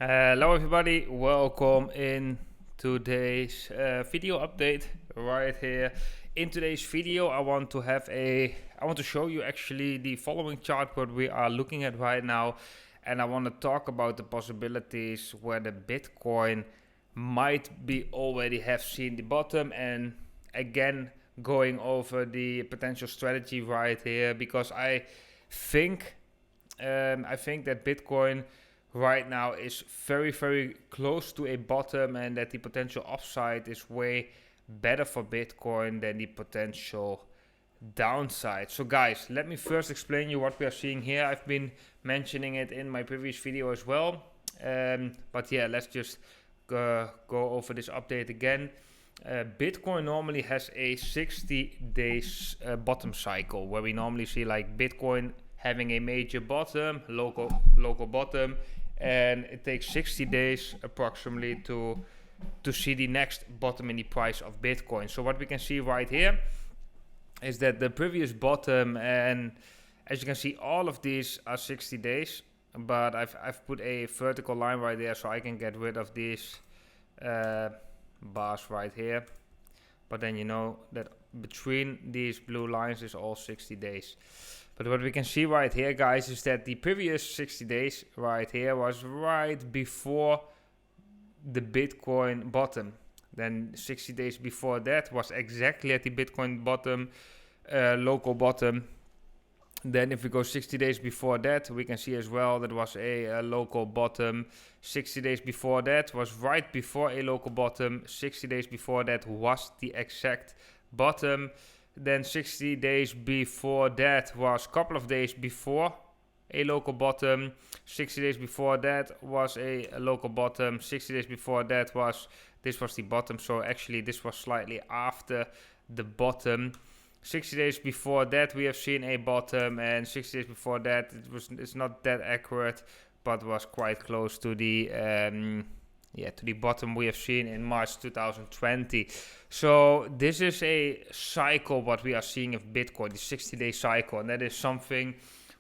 Hello everybody, welcome in today's video update right here. In today's video I want to show you actually the following chart what we are looking at right now, and I want to talk about the possibilities where the Bitcoin might be already have seen the bottom, and again going over the potential strategy right here, because I think that Bitcoin right now is very close to a bottom, and that the potential upside is way better for Bitcoin than the potential downside. So guys, let me first explain you what we are seeing here. I've been mentioning it in my previous video as well, but yeah, let's just go over this update again. Bitcoin normally has a 60 days bottom cycle, where we normally see like Bitcoin having a major bottom, local bottom, and it takes 60 days approximately to see the next bottom in the price of Bitcoin. So what we can see right here is that the previous bottom, and as you can see, all of these are 60 days, but I've put a vertical line right there so I can get rid of these bars right here. But then you know that between these blue lines is all 60 days. But what we can see right here, guys, is that the previous 60 days right here was right before the Bitcoin bottom. Then 60 days before that was exactly at the Bitcoin bottom, local bottom. Then if we go 60 days before that, we can see as well that was a local bottom. 60 days before that was right before a local bottom. 60 days before that was the exact bottom. Then 60 days before that was a couple of days before a local bottom. 60 days before that was a local bottom. 60 days before that was the bottom. So actually this was slightly after the bottom. 60 days before that we have seen a bottom, and 60 days before that it's not that accurate, but was quite close to the to the bottom we have seen in March 2020. So this is a cycle what we are seeing of Bitcoin, the 60-day cycle, and that is something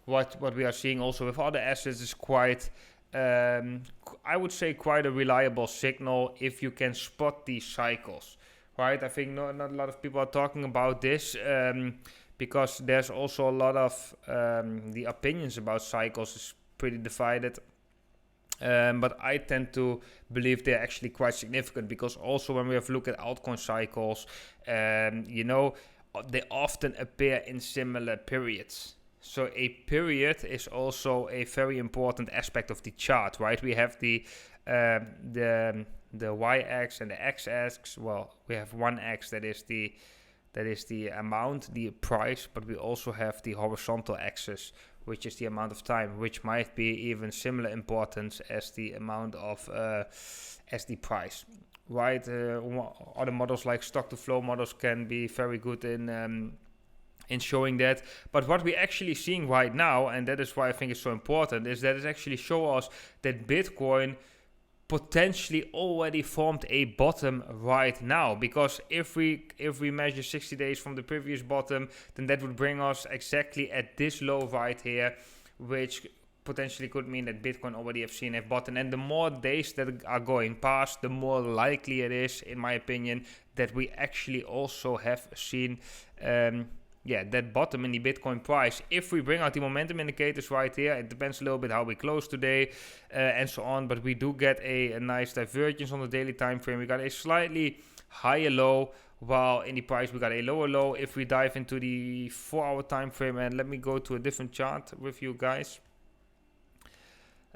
what we are seeing also with other assets is quite, I would say, quite a reliable signal if you can spot these cycles, right? I think not a lot of people are talking about this, because there's also a lot of the opinions about cycles is pretty divided. But I tend to believe they're actually quite significant, because also when we have looked at altcoin cycles, they often appear in similar periods. So a period is also a very important aspect of the chart, right? We have the y-axis and the x-axis. Well, we have one x that is the amount, the price, but we also have the horizontal axis, which is the amount of time, which might be even similar importance as the amount of as the price, right? Other models like stock to flow models can be very good in showing that. But what we're actually seeing right now, and that is why I think it's so important, is that it actually shows us that Bitcoin potentially already formed a bottom right now, because if we measure 60 days from the previous bottom, then that would bring us exactly at this low right here, which potentially could mean that Bitcoin already have seen a bottom. And the more days that are going past, the more likely it is, in my opinion, that we actually also have seen that bottom in the Bitcoin price. If we bring out the momentum indicators right here, it depends a little bit how we close today and so on, but we do get a nice divergence on the daily time frame. We got a slightly higher low, while in the price we got a lower low. If we dive into the 4-hour time frame, and let me go to a different chart with you guys.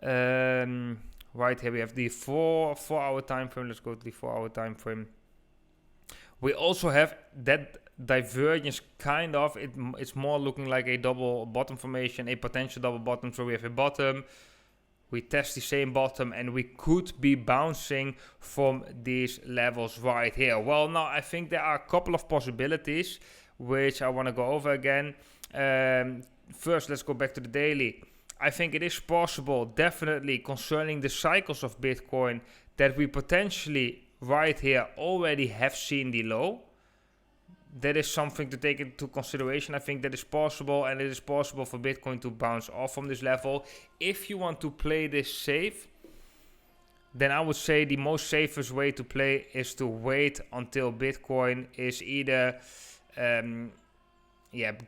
Right here we have the 4-hour time frame. Let's go to the 4-hour time frame. We also have that divergence, kind of. It's more looking like a double bottom formation, a potential double bottom. So we have a bottom, we test the same bottom, and we could be bouncing from these levels right here. Well, now I think there are a couple of possibilities which I want to go over again. First, let's go back to the daily. I think it is possible, definitely, concerning the cycles of Bitcoin, that we potentially right here already have seen the low. That is something to take into consideration. I think that is possible, and it is possible for Bitcoin to bounce off from this level. If you want to play this safe, then I would say the most safest way to play is to wait until Bitcoin is either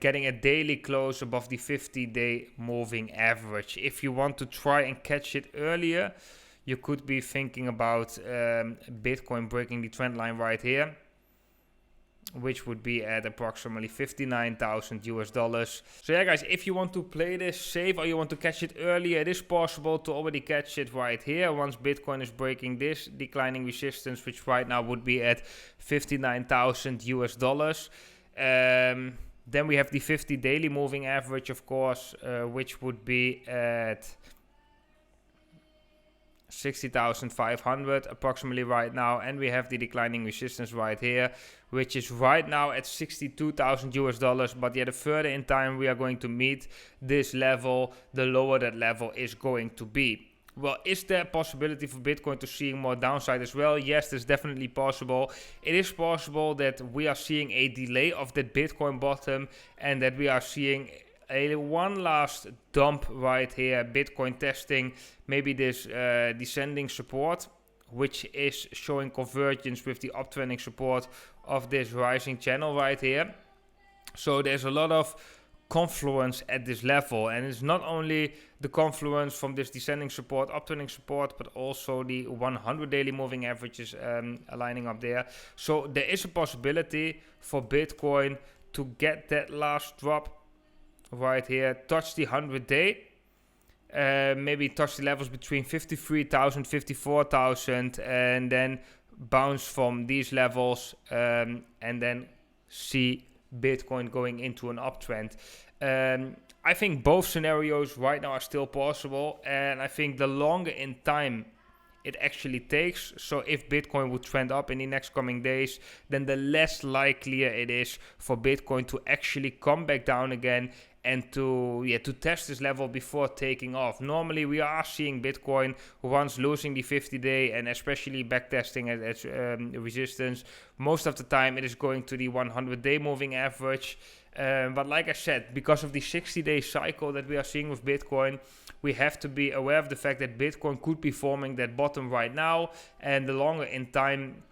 getting a daily close above the 50-day moving average. If you want to try and catch it earlier, you could be thinking about Bitcoin breaking the trend line right here, which would be at approximately $59,000. So yeah, guys, if you want to play this safe or you want to catch it earlier, it is possible to already catch it right here once Bitcoin is breaking this declining resistance, which right now would be at $59,000. Then we have the 50 daily moving average, of course, which would be at 60,500 approximately right now, and we have the declining resistance right here, which is right now at $62,000. But yeah, the further in time we are going to meet this level, the lower that level is going to be. Well, is there a possibility for Bitcoin to see more downside as well? Yes, that's definitely possible. It is possible that we are seeing a delay of that Bitcoin bottom and that we are seeing one last dump right here, Bitcoin testing maybe this descending support, which is showing convergence with the uptrending support of this rising channel right here. So there's a lot of confluence at this level, and it's not only the confluence from this descending support, uptrending support, but also the 100 daily moving averages aligning up there. So there is a possibility for Bitcoin to get that last drop right here, touch the 100-day, maybe touch the levels between 53,000, 54,000, and then bounce from these levels, and then see Bitcoin going into an uptrend. I think both scenarios right now are still possible, and I think the longer in time it actually takes, so if Bitcoin would trend up in the next coming days, then the less likelier it is for Bitcoin to actually come back down again and to test this level before taking off. Normally we are seeing Bitcoin once losing the 50-day and especially backtesting at resistance. Most of the time it is going to the 100-day moving average. But like I said, because of the 60-day cycle that we are seeing with Bitcoin, we have to be aware of the fact that Bitcoin could be forming that bottom right now, and the longer in time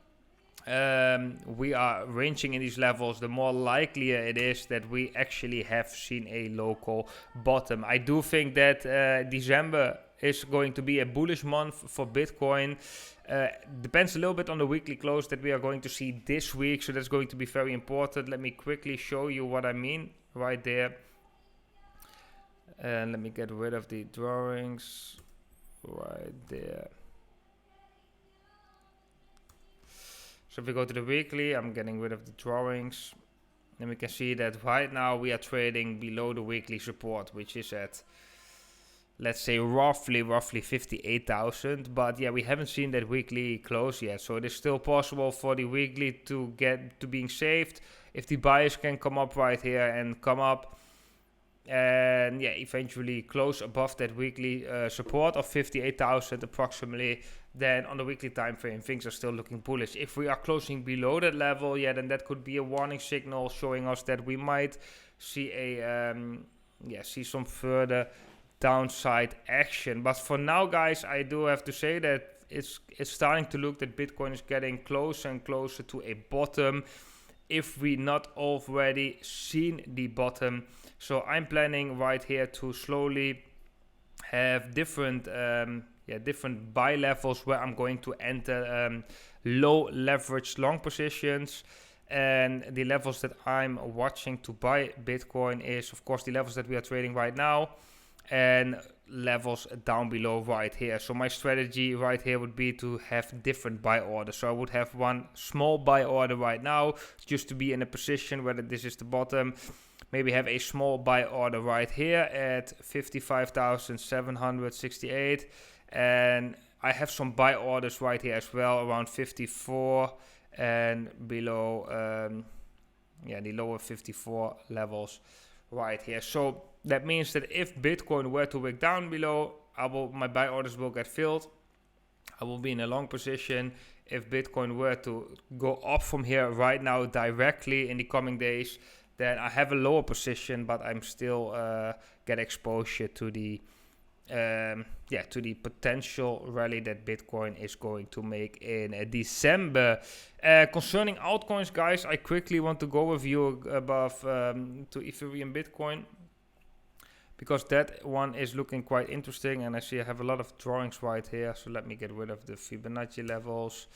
we are ranging in these levels, the more likelier it is that we actually have seen a local bottom. I do think that December is going to be a bullish month for Bitcoin. Depends a little bit on the weekly close that we are going to see this week, so that's going to be very important. Let me quickly show you what I mean right there. And let me get rid of the drawings right there. So if we go to the weekly, I'm getting rid of the drawings. And we can see that right now we are trading below the weekly support, which is at, let's say, roughly 58,000. But yeah, we haven't seen that weekly close yet. So it is still possible for the weekly to get to being saved. If the buyers can come up right here and come up and eventually close above that weekly support of 58,000 approximately, then on the weekly time frame things are still looking bullish. If we are closing below that level, then that could be a warning signal showing us that we might see see some further downside action. But for now, guys, I do have to say that it's starting to look that Bitcoin is getting closer and closer to a bottom, if we not already seen the bottom. So I'm planning right here to slowly have different buy levels where I'm going to enter low leverage long positions. And the levels that I'm watching to buy Bitcoin is, of course, the levels that we are trading right now and levels down below right here. So my strategy right here would be to have different buy orders. So I would have one small buy order right now just to be in a position whether this is the bottom. Maybe have a small buy order right here at 55,768, and I have some buy orders right here as well around 54 and below the lower 54 levels right here. So that means that if Bitcoin were to break down below, my buy orders will get filled. I will be in a long position. If Bitcoin were to go up from here right now directly in the coming days, then I have a lower position, but I'm still get exposure to the to the potential rally that Bitcoin is going to make in December. Concerning altcoins, guys, I quickly want to go with you above to Ethereum Bitcoin, because that one is looking quite interesting, and I see I have a lot of drawings right here. So let me get rid of the Fibonacci levels,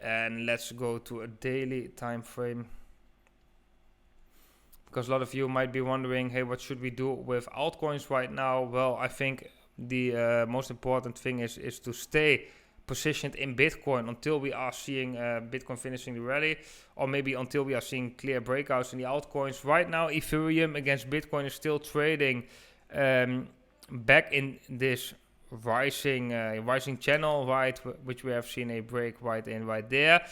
and let's go to a daily time frame, because a lot of you might be wondering, hey, what should we do with altcoins right now? Well, I think the most important thing is to stay positioned in Bitcoin until we are seeing Bitcoin finishing the rally, or maybe until we are seeing clear breakouts in the altcoins. Right now, Ethereum against Bitcoin is still trading back in this rising channel, right, which we have seen a break right there.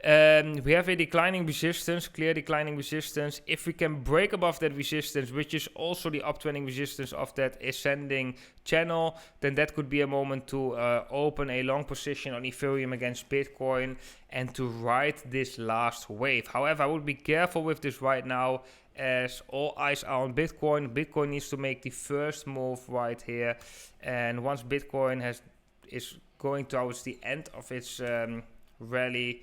We have a declining resistance, clear declining resistance. If we can break above that resistance, which is also the uptrending resistance of that ascending channel, then that could be a moment to open a long position on Ethereum against Bitcoin and to ride this last wave. However, I would be careful with this right now, as all eyes are on Bitcoin. Bitcoin needs to make the first move right here, and once Bitcoin is going towards the end of its rally,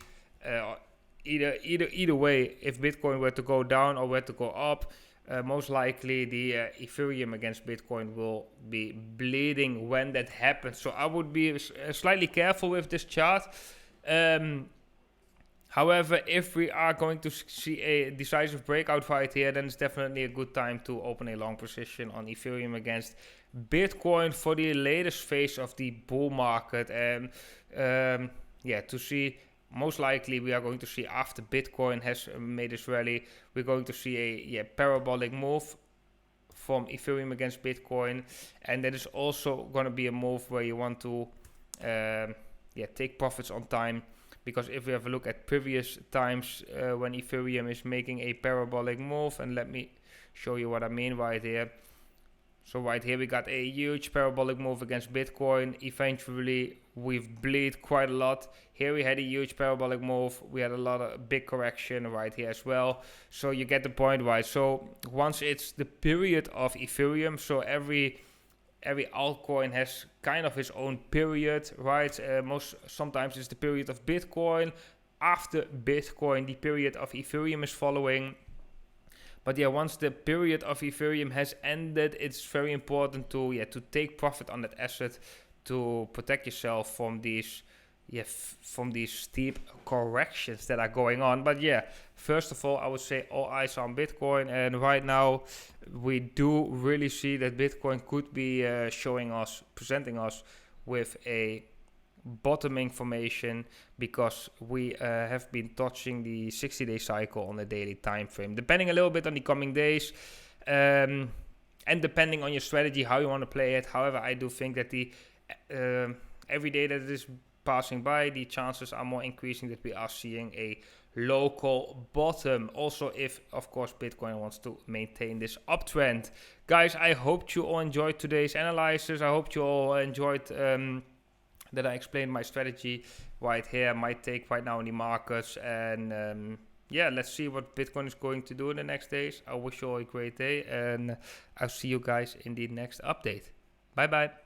either way, if Bitcoin were to go down or were to go up, most likely the Ethereum against Bitcoin will be bleeding when that happens. So I would be slightly careful with this chart. However, if we are going to see a decisive breakout right here, then it's definitely a good time to open a long position on Ethereum against Bitcoin for the latest phase of the bull market. And to see, most likely we are going to see, after Bitcoin has made this rally, we're going to see a parabolic move from Ethereum against Bitcoin. And that is also going to be a move where you want to take profits on time. Because if we have a look at previous times when Ethereum is making a parabolic move, and let me show you what I mean right here. So right here we got a huge parabolic move against Bitcoin. Eventually we've bleed quite a lot. Here we had a huge parabolic move. We had a lot of big correction right here as well. So you get the point, right? So once it's the period of Ethereum, so every altcoin has kind of its own period, right? Sometimes it's the period of Bitcoin. After Bitcoin, the period of Ethereum is following. But yeah, once the period of Ethereum has ended, it's very important to take profit on that asset to protect yourself from these steep corrections that are going on. But yeah, first of all, I would say all eyes on Bitcoin, and right now we do really see that Bitcoin could be presenting us with a bottoming formation, because we have been touching the 60-day cycle on a daily time frame, depending a little bit on the coming days, and depending on your strategy, how you want to play it. However, I do think that the every day that it is passing by, the chances are more increasing that we are seeing a local bottom. Also, if of course Bitcoin wants to maintain this uptrend. Guys, I hope you all enjoyed today's analysis. I hope you all enjoyed that I explained my strategy right here, my take right now in the markets, and let's see what Bitcoin is going to do in the next days. I wish you all a great day, and I'll see you guys in the next update. Bye bye.